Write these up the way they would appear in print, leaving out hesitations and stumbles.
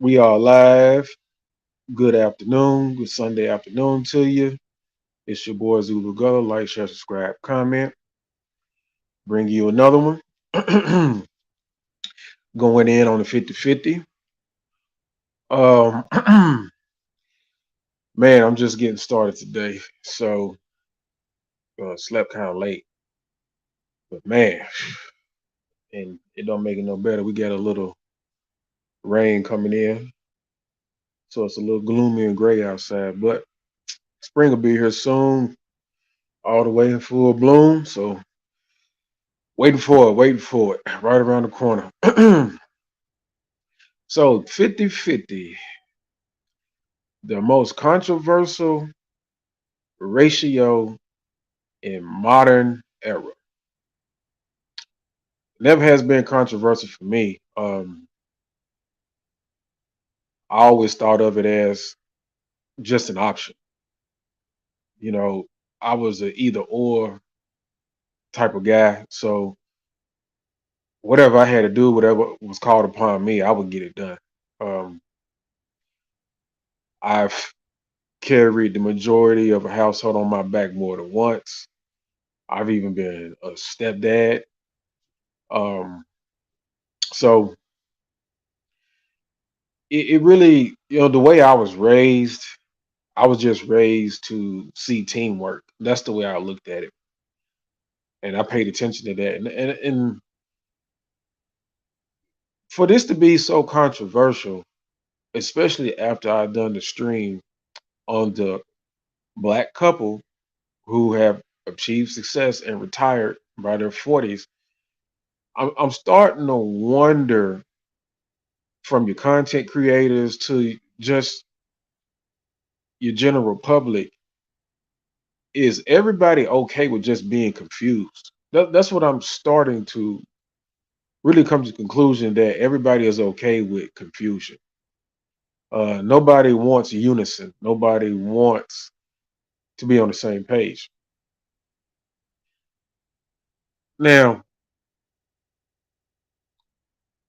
We are live. Good afternoon. Good Sunday afternoon to you. It's your boy Zulu Gullah. Like, share, subscribe, comment. Bring you another one. Going in on the 50-50. Um, man, I'm just getting started today. So, slept kind of late. But man, and it don't make it no better. We got a little rain coming in. So it's a little gloomy and gray outside. But spring will be here soon, all the way in full bloom. So waiting for it, right around the corner. So 50-50, the most controversial ratio in modern era. Never has been controversial for me. I always thought of it as just an option. You know, I was a either or type of guy. So whatever I had to do, whatever was called upon me, I would get it done. Um, I've carried the majority of a household on my back more than once. I've even been a stepdad. Um, so it really, the way I was raised, I was just raised to see teamwork. That's the way I looked at it, and I paid attention to that. And for this to be so controversial, especially after I done the stream on the black couple who have achieved success and retired by their 40s, I'm starting to wonder, from your content creators to just your general public, is everybody okay with just being confused? That's what I'm starting to really come to the conclusion, that everybody is okay with confusion. Nobody wants unison. Nobody wants to be on the same page. Now,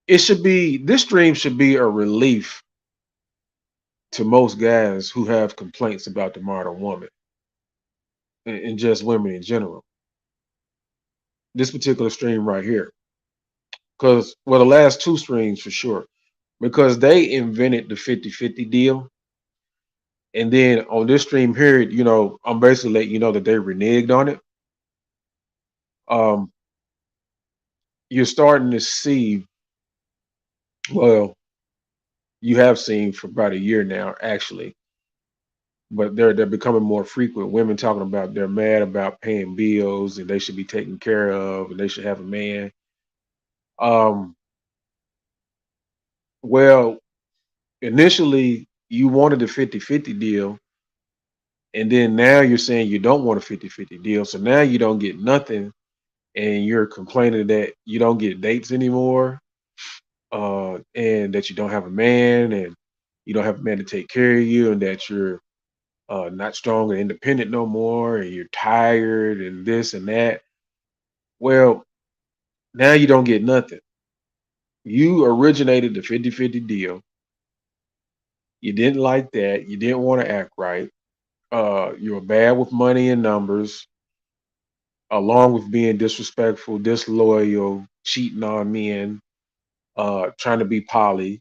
this stream should be a relief to most guys who have complaints about the modern woman, and just women in general. This particular stream right here, because, well, the last two streams for sure, because they invented the 50-50 deal. And then on this stream here, I'm basically letting you know that they reneged on it. Um, you're starting to see, well, you have seen for about a year now, actually, but they're becoming more frequent. Women talking about they're mad about paying bills and they should be taken care of and they should have a man. Um, well, initially you wanted a 50-50 deal, and then now you're saying you don't want a 50-50 deal. So now you don't get nothing, and you're complaining that you don't get dates anymore, and that you don't have a man, and you don't have a man to take care of you, and that you're not strong and independent no more, and you're tired and this and that. Well, now you don't get nothing. You originated the 50-50 deal. You didn't like that. You didn't want to act right. You were bad with money and numbers, along with being disrespectful, disloyal, cheating on men, trying to be poly,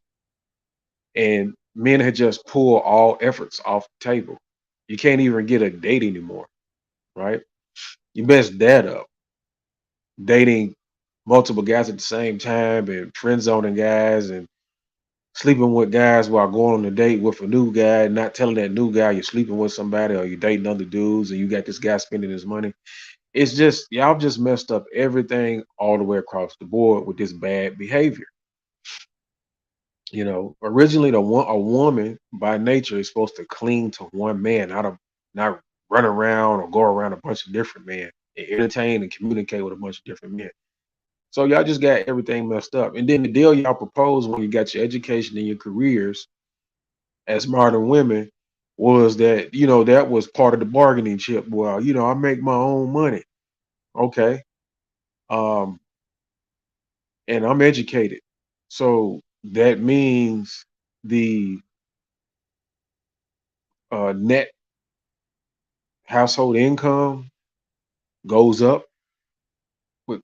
and men had just pulled all efforts off the table. You can't even get a date anymore, right? You messed that up. Dating multiple guys at the same time, and friend zoning guys, and sleeping with guys while going on a date with a new guy, and not telling that new guy you're sleeping with somebody, or you're dating other dudes and you got this guy spending his money. It's just, y'all just messed up everything all the way across the board with this bad behavior. Originally, a woman by nature is supposed to cling to one man, not run around or go around a bunch of different men and entertain and communicate with a bunch of different men. So y'all just got everything messed up. And then the deal y'all proposed when you got your education and your careers as modern women was that, that was part of the bargaining chip. Well, I make my own money. Okay. Um, and I'm educated. So that means the net household income goes up with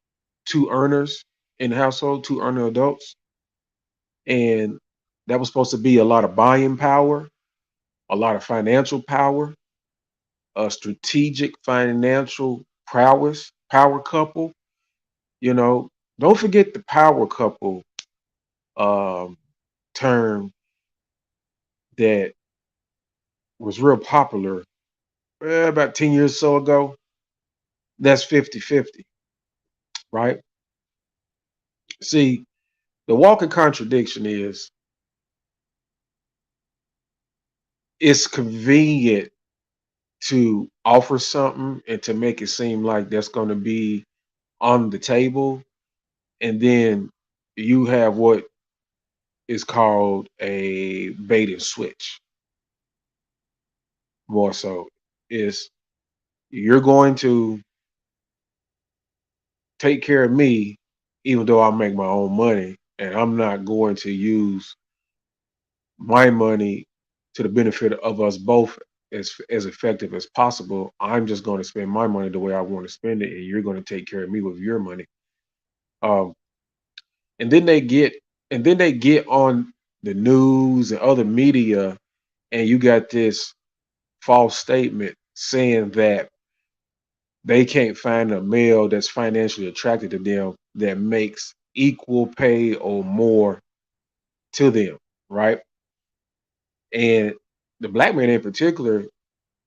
two earners in the household, two earner adults, and that was supposed to be a lot of buying power, a lot of financial power, a strategic financial prowess, power couple. You know, don't forget the power couple um, term that was real popular about 10 years or so ago. That's 50-50, right? See, the walking contradiction is it's convenient to offer something and to make it seem like that's going to be on the table. And then you have what is called a bait and switch, more so. Is you're going to take care of me, even though I make my own money, and I'm not going to use my money to the benefit of us both as effective as possible. I'm just going to spend my money the way I want to spend it, and you're going to take care of me with your money. Um, and then they get on the news and other media, and you got this false statement saying that they can't find a male that's financially attracted to them that makes equal pay or more to them, right? And the black man in particular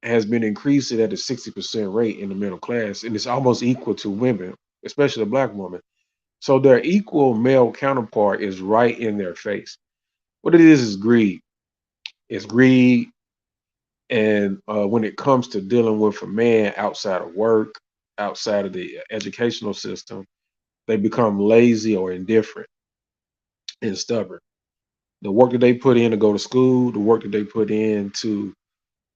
has been increasing at a 60% rate in the middle class, and it's almost equal to women, especially the black woman. So their equal male counterpart is right in their face. What it is greed. It's greed, and when it comes to dealing with a man outside of work, outside of the educational system, they become lazy or indifferent and stubborn. The work that they put in to go to school, the work that they put in to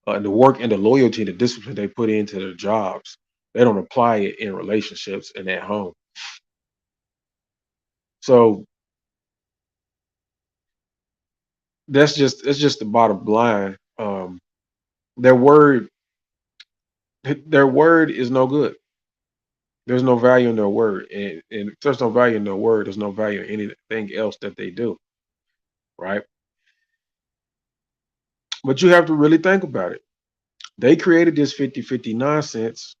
the work and the loyalty and the discipline they put into their jobs, they don't apply it in relationships and at home. So that's just the bottom line. Their word their word is no good. There's no value in their word, and if there's no value in their word, there's no value in anything else that they do, right? But you have to really think about it. They created this 50-50 nonsense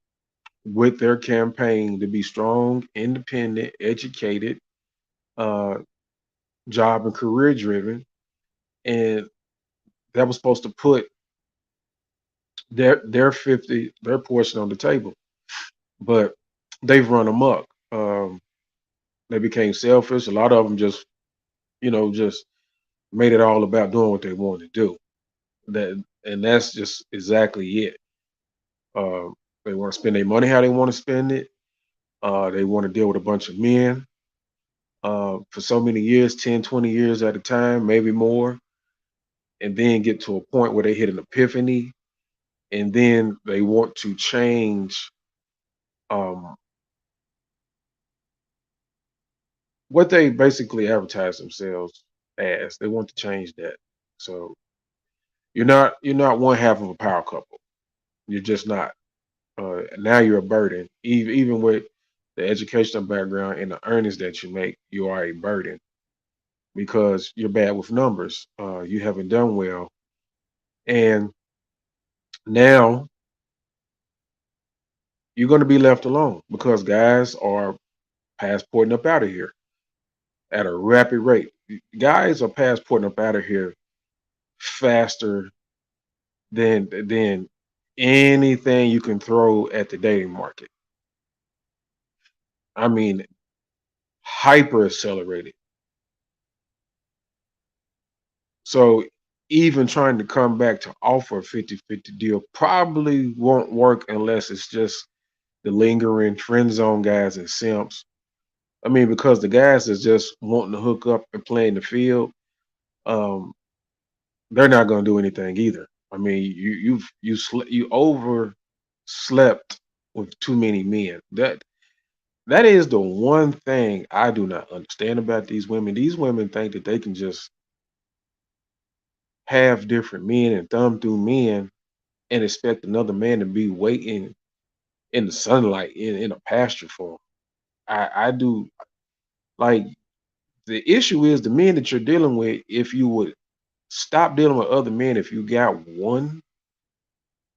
with their campaign to be strong, independent, educated, uh, job and career driven, and that was supposed to put their portion on the table. But they've run amok. They became selfish. A lot of them just made it all about doing what they wanted to do. That's just exactly it. Uh, they want to spend their money how they want to spend it. They want to deal with a bunch of men for so many years, 10, 20 years at a time, maybe more, and then get to a point where they hit an epiphany, and then they want to change um, what they basically advertise themselves as. They want to change that. So you're not one half of a power couple. You're just not. Now you're a burden. Even with the educational background and the earnings that you make, you are a burden because you're bad with numbers. You haven't done well, and now you're going to be left alone because guys are passporting up out of here at a rapid rate. Guys are passporting up out of here faster than anything you can throw at the dating market. I mean, hyper accelerated. So even trying to come back to offer a 50-50 deal probably won't work unless it's just the lingering friend zone guys and simps. I mean, because the guys that's just wanting to hook up and play in the field, um, they're not going to do anything either. I mean, you overslept with too many men. That is the one thing I do not understand about these women. These women think that they can just have different men and thumb through men and expect another man to be waiting in the sunlight in a pasture for 'em. I do like the issue is the men that you're dealing with, if you would stop dealing with other men, if you got one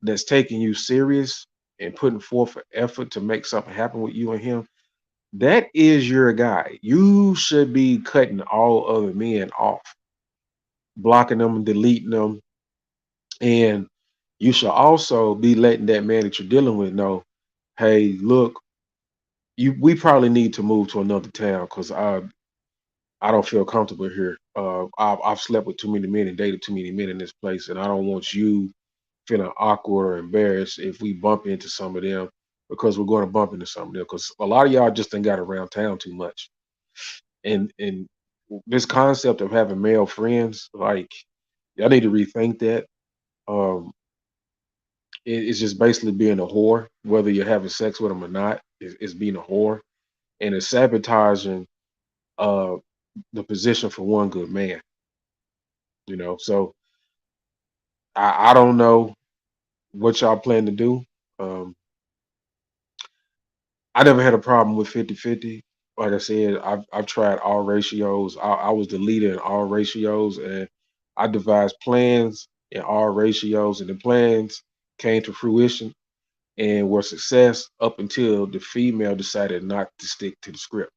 that's taking you serious and putting forth an effort to make something happen with you and him, that is your guy. You should be cutting all other men off, blocking them, deleting them, and you should also be letting that man that you're dealing with know, hey, look, we probably need to move to another town because I don't feel comfortable here. I've slept with too many men and dated too many men in this place, and I don't want you feeling awkward or embarrassed if we bump into some of them because we're going to bump into some of them because a lot of y'all just ain't got around town too much. And this concept of having male friends, like y'all need to rethink that. Um, it's just basically being a whore, whether you're having sex with them or not. It's being a whore, and it's sabotaging uh, the position for one good man. So I don't know what y'all plan to do. Um, I never had a problem with 50-50. Like I said, I've tried all ratios. I was the leader in all ratios, and I devised plans in all ratios, and the plans came to fruition and were success up until the female decided not to stick to the script.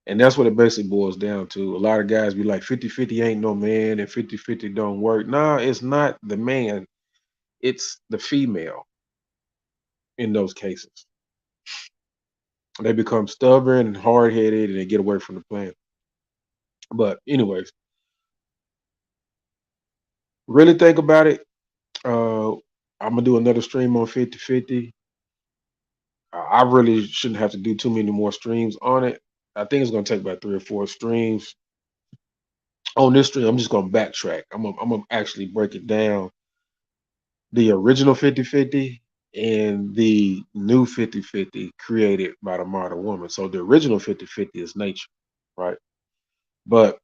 And that's what it basically boils down to. A lot of guys be like 50-50 ain't no man and 50-50 don't work. Nah, it's not the man, it's the female in those cases. They become stubborn and hard headed and they get away from the plan. But anyways, really think about it. Uh I'm gonna do another stream on 50-50. I really shouldn't have to do too many more streams on it. I think it's gonna take about 3 or 4 streams. On this stream, I'm just gonna backtrack. I'm gonna actually break it down. The original 50-50 and the new 50-50 created by the modern woman. So the original 50-50 is nature, right? But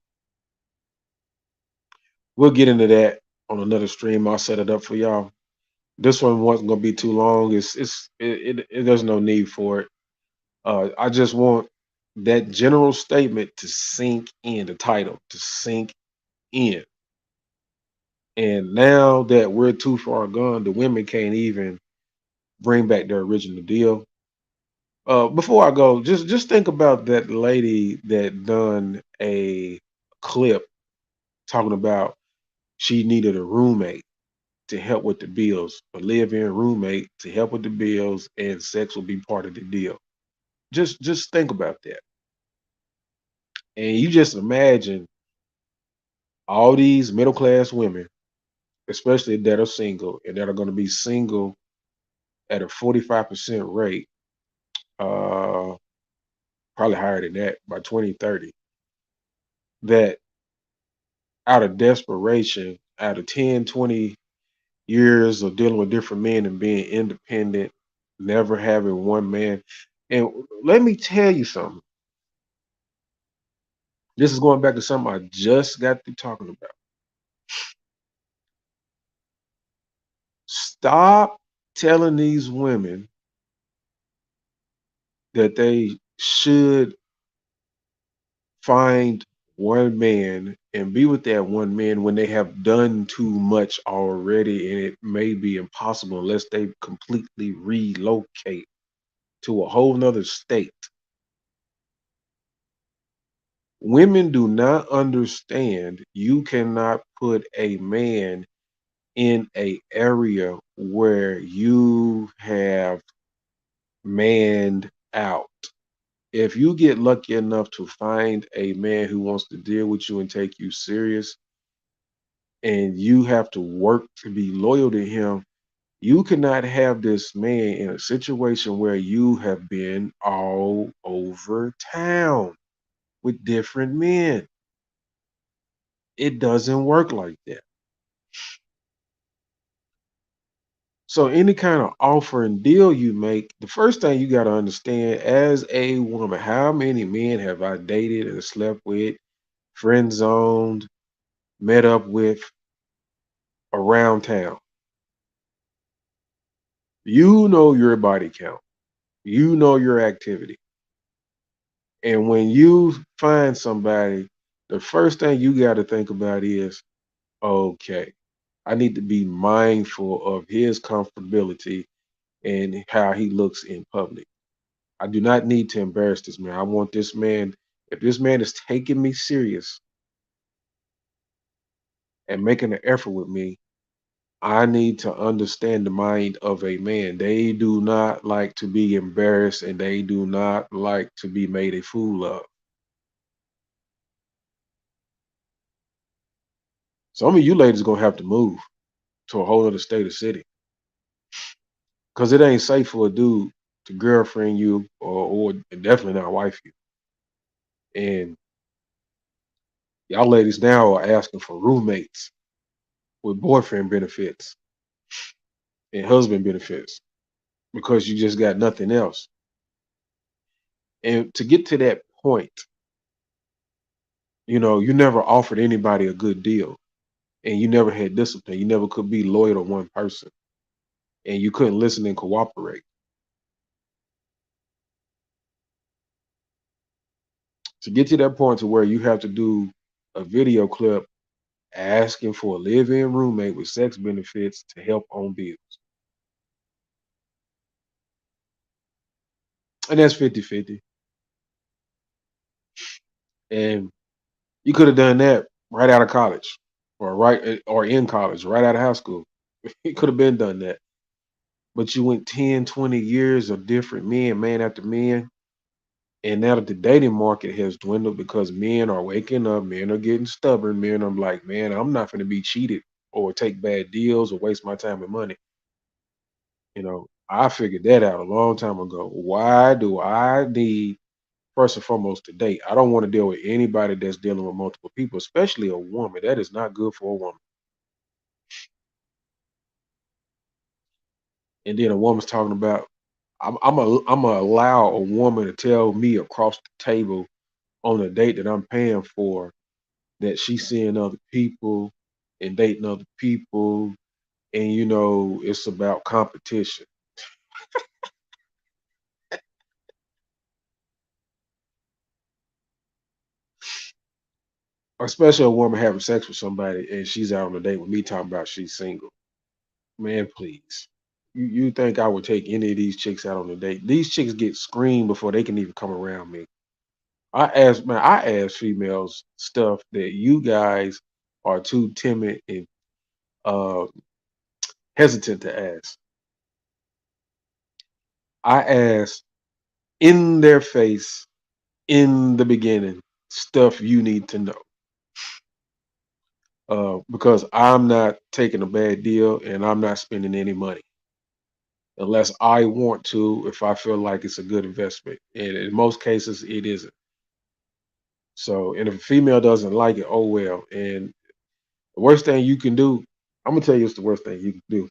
we'll get into that on another stream. I'll set it up for y'all. This one wasn't gonna be too long. There's no need for it. I just want that general statement to sink in, the title to sink in. And now that we're too far gone, the women can't even bring back their original deal. Before I go, just think about that lady that done a clip talking about she needed a roommate to help with the bills, a live-in roommate to help with the bills, and sex will be part of the deal. Just think about that, and you just imagine all these middle-class women, especially that are single and that are going to be single at a 45% rate, uh, probably higher than that by 2030. That out of desperation, out of 10, 20 years of dealing with different men and being independent, never having one man. And let me tell you something. This is going back to something I just got through talking about. Stop telling these women that they should find one man and be with that one man when they have done too much already and it may be impossible unless they completely relocate to a whole nother state. Women do not understand you cannot put a man in a area where you have manned out. If you get lucky enough to find a man who wants to deal with you and take you serious, and you have to work to be loyal to him, you cannot have this man in a situation where you have been all over town with different men. It doesn't work like that. So any kind of offer and deal you make, the first thing you got to understand as a woman, how many men have I dated and slept with, friend zoned, met up with around town. You know your body count. You know your activity. And when you find somebody, the first thing you got to think about is, okay, I need to be mindful of his comfortability and how he looks in public. I do not need to embarrass this man. I want this man, if this man is taking me serious and making an effort with me, I need to understand the mind of a man. They do not like to be embarrassed and they do not like to be made a fool of. Some of you ladies gonna have to move to a whole other state or city because it ain't safe for a dude to girlfriend you or definitely not wife you. And y'all ladies now are asking for roommates with boyfriend benefits and husband benefits because you just got nothing else. And to get to that point, you never offered anybody a good deal and you never had discipline. You never could be loyal to one person and you couldn't listen and cooperate. To get to that point to where you have to do a video clip asking for a live-in roommate with sex benefits to help on bills. And that's 50-50. And you could have done that right out of college or in college, right out of high school. It could have been done that. But you went 10, 20 years of different men, man after man. And now that the dating market has dwindled because men are waking up, men are getting stubborn, men are like, man, I'm not going to be cheated or take bad deals or waste my time and money. I figured that out a long time ago. Why do I need, first and foremost, to date? I don't want to deal with anybody that's dealing with multiple people, especially a woman. That is not good for a woman. And then a woman's talking about, I'm a allow a woman to tell me across the table on a date that I'm paying for that she's seeing other people and dating other people, and it's about competition. Especially a woman having sex with somebody and she's out on a date with me talking about she's single. Man, please. You think I would take any of these chicks out on a date? These chicks get screamed before they can even come around me. I ask females stuff that you guys are too timid and uh, hesitant to ask. I ask in their face in the beginning stuff you need to know because I'm not taking a bad deal and I'm not spending any money unless I want to, if I feel like it's a good investment. And in most cases, it isn't. So, and if a female doesn't like it, oh well. And the worst thing you can do, I'm gonna tell you, it's the worst thing you can do.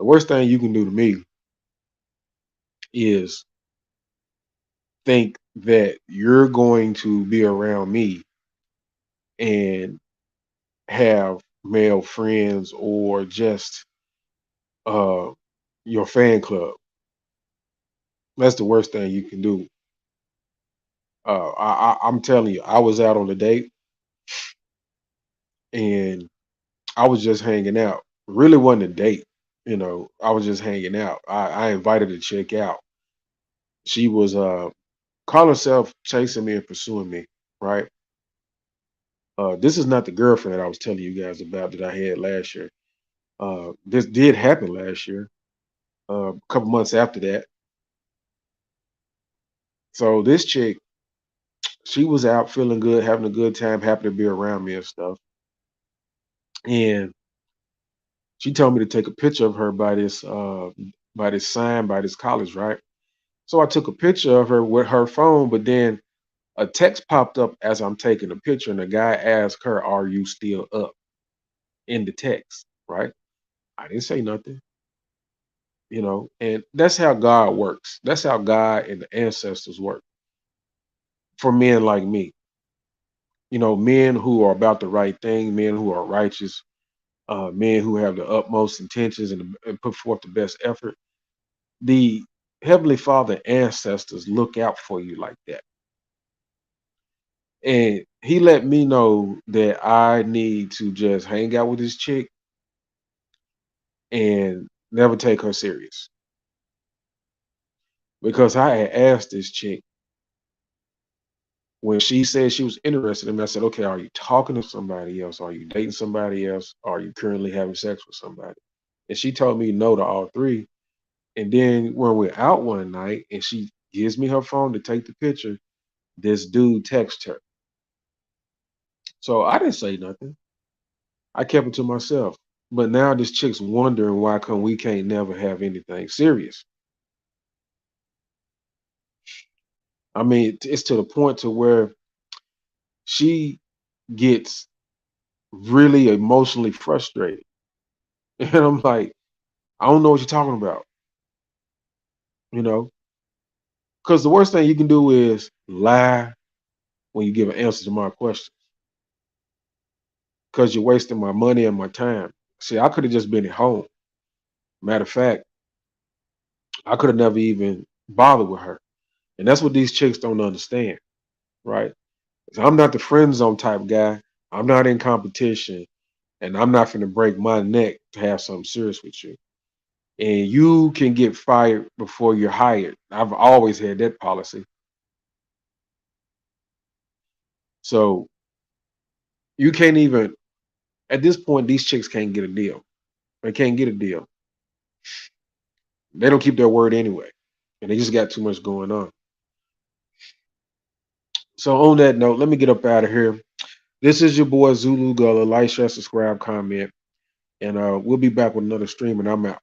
The worst thing you can do to me is think that you're going to be around me and have male friends or just uh, your fan club. That's the worst thing you can do. I'm telling you, I was out on a date and I was just hanging out. Really wasn't a date, I was just hanging out. I invited a chick out. She was calling herself chasing me and pursuing me, right? This is not the girlfriend that I was telling you guys about that I had last year. This did happen last year, a couple months after that. So this chick, she was out feeling good, having a good time, happy to be around me and stuff. And she told me to take a picture of her by this sign by this college, right? So I took a picture of her with her phone, but then a text popped up as I'm taking the picture, and the guy asked her, "Are you still up?" in the text, right? I didn't say nothing, and that's how God works. That's how God and the ancestors work for men like me. men who are about the right thing, men who are righteous, men who have the utmost intentions and put forth the best effort. The Heavenly Father ancestors look out for you like that. And he let me know that I need to just hang out with this chick and never take her serious. Because I had asked this chick when she said she was interested in me, I said, okay, are you talking to somebody else? Are you dating somebody else? Are you currently having sex with somebody? And she told me no to all three. And then when we're out one night and she gives me her phone to take the picture, this dude texts her. So I didn't say nothing. I kept it to myself. But now this chick's wondering why come we can't never have anything serious. I mean, it's to the point to where she gets really emotionally frustrated. And I'm like, I don't know what you're talking about, you know? Because the worst thing you can do is lie when you give an answer to my question. Because you're wasting my money and my time. See, I could have just been at home. Matter of fact, I could have never even bothered with her. And that's what these chicks don't understand, right? 'Cause I'm not the friend zone type guy. I'm not in competition, and I'm not finna break my neck to have something serious with you. And you can get fired before you're hired. I've always had that policy. So you can't even at this point, these chicks can't get a deal. They can't get a deal. They don't keep their word anyway. And they just got too much going on. So on that note, let me get up out of here. This is your boy Zulu Gullah. Like, share, subscribe, comment, and we'll be back with another stream. And I'm out.